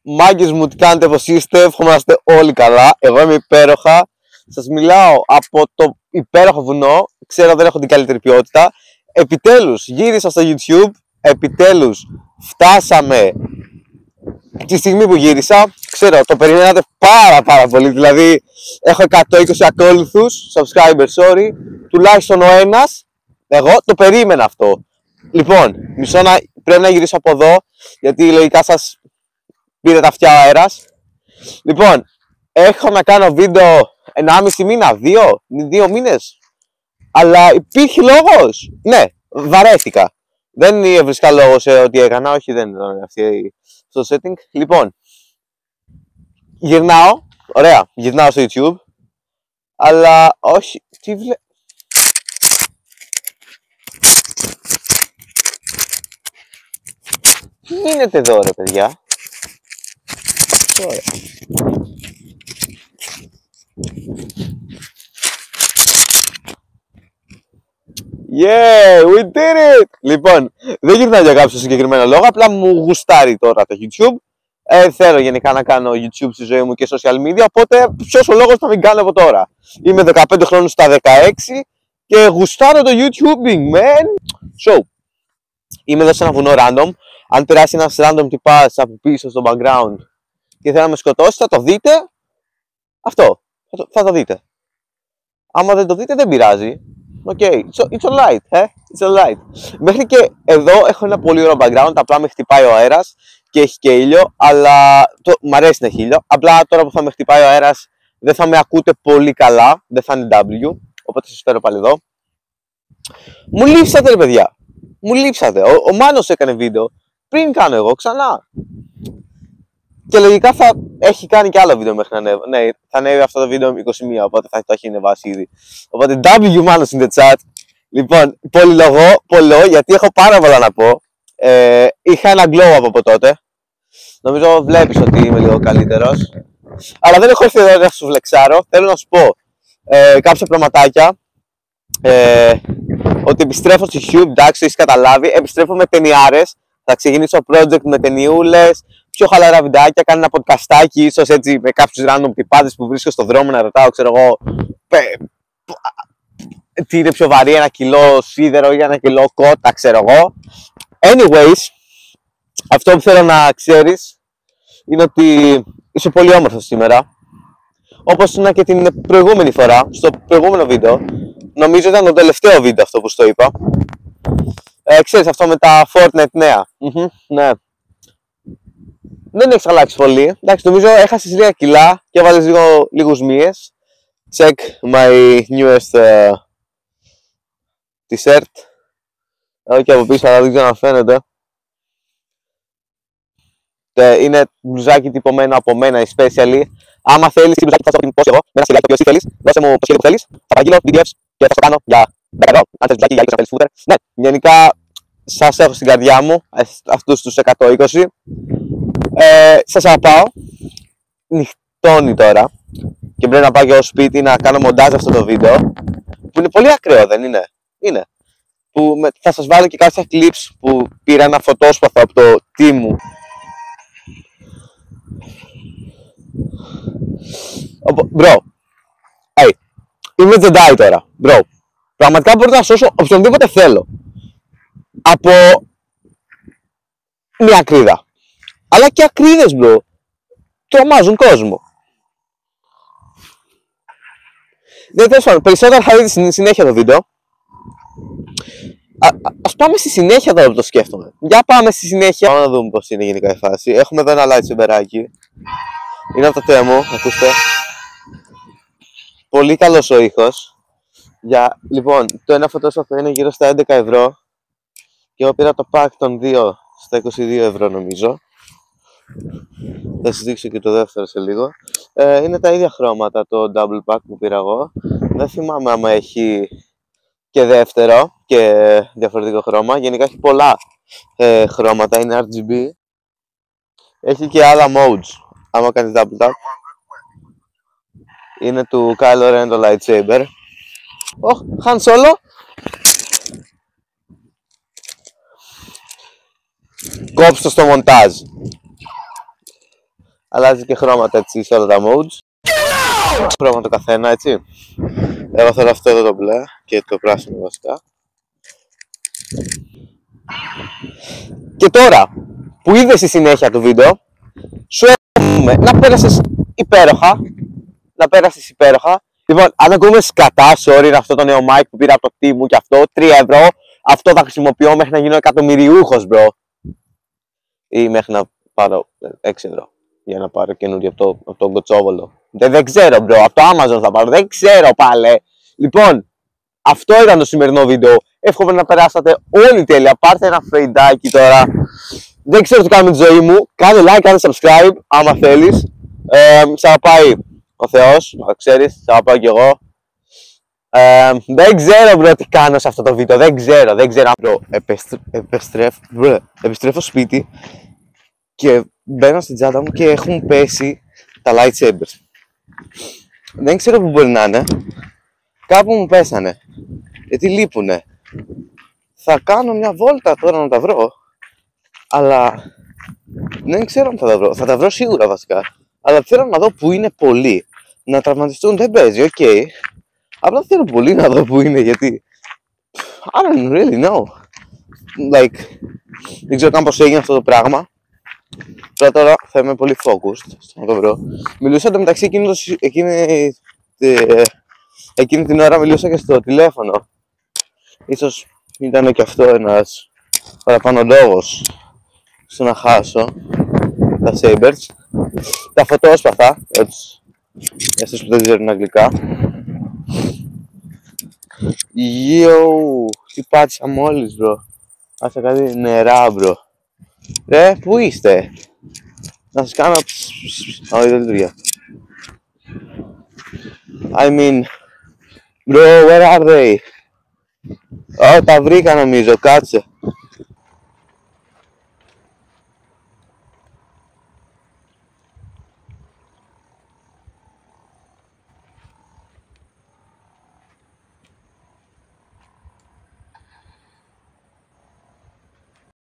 Μάγκες μου, τι κάνετε, πως είστε, εύχομαι να είστε όλοι καλά. Εγώ είμαι υπέροχα. Σας μιλάω από το υπέροχο βουνό. Ξέρω δεν έχω την καλύτερη ποιότητα. Επιτέλους γύρισα στο YouTube. Επιτέλους φτάσαμε τη στιγμή που γύρισα. Ξέρω, το περιμένατε πάρα πολύ. Δηλαδή έχω 120 ακόλουθους, subscribers, sorry. Τουλάχιστον ο ένας. Εγώ το περίμενα αυτό. Λοιπόν, πρέπει να γυρίσω από εδώ, γιατί λογικά σας πήρε τα αυτιά ο αέρας. Λοιπόν, έχω να κάνω βίντεο 1,5 μήνα, 2 μήνες. Αλλά υπήρχε λόγος. Ναι, βαρέθηκα. Δεν έβρισκα λόγο σε ό,τι έκανα. Όχι, δεν ήταν αυτή στο setting. Λοιπόν, γυρνάω. Ωραία, γυρνάω στο YouTube. Αλλά όχι, τι βλέπω. Τι γίνεται εδώ ρε παιδιά. Ωραία. Yeah, we did it! Λοιπόν, δεν γυρνάω για κάποιο συγκεκριμένο λόγο, απλά μου γουστάρει τώρα το YouTube. Θέλω γενικά να κάνω YouTube στη ζωή μου και social media, οπότε ποιος ο λόγος να μην κάνω από τώρα. Είμαι 15 χρόνων στα 16 και γουστάρω το YouTubing, man! So, είμαι εδώ σε ένα βουνό random. Αν περάσει ένας random τυπάς από πίσω στο background και θέλει να με σκοτώσει, θα το δείτε. Αυτό, θα το δείτε. Άμα δεν το δείτε δεν πειράζει. Okay, it's alright, it's alright. Μέχρι και εδώ έχω ένα πολύ ωραίο background, απλά με χτυπάει ο αέρας και έχει και ήλιο, αλλά μ' αρέσει να έχει ήλιο. Απλά τώρα που θα με χτυπάει ο αέρας δεν θα με ακούτε πολύ καλά, δεν θα είναι W, οπότε σας φέρω πάλι εδώ. Μου λείψατε ρε παιδιά, μου λείψατε. Ο Μάνος έκανε βίντεο πριν κάνω εγώ ξανά. Και λογικά θα έχει κάνει και άλλο βίντεο μέχρι να ανέβει. Ναι, θα ανέβει αυτό το βίντεο 21, οπότε θα το έχει ανεβάσει ήδη. Οπότε W Manos in the chat. Λοιπόν, πολύ λόγο, γιατί έχω πάρα πολλά να πω. Είχα ένα glow up από τότε. Νομίζω βλέπεις ότι είμαι λίγο καλύτερος. Αλλά δεν έχω έρθει εδώ να σου φλεξάρω. Θέλω να σου πω κάποια πραγματάκια. Ότι επιστρέφω στο YouTube, εντάξει, έχεις καταλάβει. Επιστρέφω με ταινιάρες. Θα ξεκινήσω project με ταινιούλες, πιο χαλαρά βιντεάκια, κάνω ένα podcastάκι, ίσως έτσι με κάποιους random τυπάδες που βρίσκω στο δρόμο να ρωτάω, ξέρω εγώ, τι είναι πιο βαρύ, 1 κιλό σίδερο ή 1 κιλό κότα, ξέρω εγώ. Anyways, αυτό που θέλω να ξέρεις είναι ότι είσαι πολύ όμορφος σήμερα. Όπως ήμουν και την προηγούμενη φορά, στο προηγούμενο βίντεο. Νομίζω ήταν το τελευταίο βίντεο αυτό που στο είπα. Ξέρεις αυτό με τα Fortnite νέα. Ναι. Δεν έχεις αλλάξει πολύ. Εντάξει, νομίζω έχασες λίγα κιλά και έβαλες λίγους μύες. Check my newest t-shirt. Εδώ και από πίσω, αλλά δεν ξέρω να φαίνεται. Είναι μπλουζάκι τυπωμένο από μένα, especially. Άμα θέλεις μπλουζάκι θα το πω εγώ, με ένα στυλάκι που θέλεις, δώσε μου το σχέδιο που θέλεις. Θα παραγγείλω PDFs και θα το κάνω για 10 ευρώ. Αν θες μπλουζάκι για 20 να θέλεις φούτερ. Ναι, γενικά σας έχω στην καρδιά μου, αυτούς τους 120. Σας αγαπάω. Νυχτώνει τώρα και πρέπει να πάω και στο σπίτι να κάνω μοντάζ αυτό το βίντεο, που είναι πολύ ακραίο, δεν είναι? Είναι. Που θα σας βάλω και κάποια clips που πήρα ένα φωτόσπαθο από το team μου. Bro, hey, είμαι Jedi τώρα, bro. Πραγματικά μπορώ να σώσω οποιονδήποτε θέλω από μια ακρίδα. Αλλά και ακρίδες, bro, τρομάζουν κόσμο. Δεν θέλω να περισσότερα θα δείτε στη συνέχεια το βίντεο. Ας πάμε στη συνέχεια τώρα που το σκέφτομαι. Για πάμε στη συνέχεια. Πάμε να δούμε πως είναι γενικά η φάση. Έχουμε εδώ ένα lightsaberάκι. Είναι από το Temu, ακούστε. Πολύ καλός ο ήχος. Λοιπόν, το ένα φωτόσπαθο είναι γύρω στα 11 ευρώ. Και εγώ πήρα το pack των 2 στα 22 ευρώ νομίζω. Θα σας δείξω και το δεύτερο σε λίγο. Είναι τα ίδια χρώματα το double pack που πήρα εγώ. Δεν θυμάμαι άμα έχει και δεύτερο και διαφορετικό χρώμα. Γενικά έχει πολλά χρώματα, είναι RGB. Έχει και άλλα modes άμα κάνεις double tap. Είναι του Kylo Ren το lightsaber. Han Solo. Κόψτε στο μοντάζ. Αλλάζει και χρώματα έτσι σε όλα τα modes. Χρώμα το καθένα, έτσι. Εγώ θέλω αυτό εδώ το μπλε και το πράσινο βασικά. Και τώρα που είδες τη συνέχεια του βίντεο, σου εύχομαι να πέρασεις υπέροχα. Λοιπόν, αν ακούμε σκατά, sorry, είναι αυτό το νέο mic που πήρα από το team μου και αυτό, 3 ευρώ. Αυτό θα χρησιμοποιώ μέχρι να γίνω εκατομμυριούχος, bro. Ή μέχρι να πάρω 6 ευρώ για να πάρω καινούριο από τον Κοτσόβολο. Δεν ξέρω, bro, από το Amazon θα πάρω, δεν ξέρω πάλι. Λοιπόν, αυτό ήταν το σημερινό βίντεο. Εύχομαι να περάσατε όλοι τέλεια. Πάρτε ένα φρεϊντάκι τώρα. Δεν ξέρω τι κάνω με τη ζωή μου. Κάνε like, κάνε subscribe, άμα θέλεις. Σ' αγαπάει ο Θεός, να ξέρεις, σ' αγαπάω κι εγώ. Δεν ξέρω, bro, τι κάνω σε αυτό το βίντεο. Δεν ξέρω. Bro, επιστρέφω σπίτι και μπαίνω στην τσάντα μου και έχουν πέσει τα lightsabers. Δεν ξέρω που μπορεί να είναι. Κάπου μου πέσανε. Γιατί λείπουνε. Θα κάνω μια βόλτα τώρα να τα βρω. Αλλά δεν ξέρω αν θα τα βρω. Θα τα βρω σίγουρα βασικά. Αλλά θέλω να δω που είναι πολλοί. Να τραυματιστούν δεν παίζει, οκ. Απλά θέλω πολύ να δω που είναι, γιατί I don't really know. Like, δεν ξέρω καν πώς έγινε αυτό το πράγμα. Τώρα θα είμαι πολύ focused να το βρω. Μιλούσα εντωμεταξύ εκείνη την ώρα μιλούσα και στο τηλέφωνο. Ίσως ήταν και αυτό ένας παραπάνω λόγος στο να χάσω τα sabers. Τα φωτόσπαθα, έτσι, για αυτούς που δεν ξέρουν αγγλικά. Τι πάτησα μόλις, bro. Άσε κάτι νερά, bro. Ρε, πού είστε? Να σας κάνω... Όχι, δεν λειτουργεί. I mean... Bro, where are they? Τα βρήκα νομίζω, κάτσε.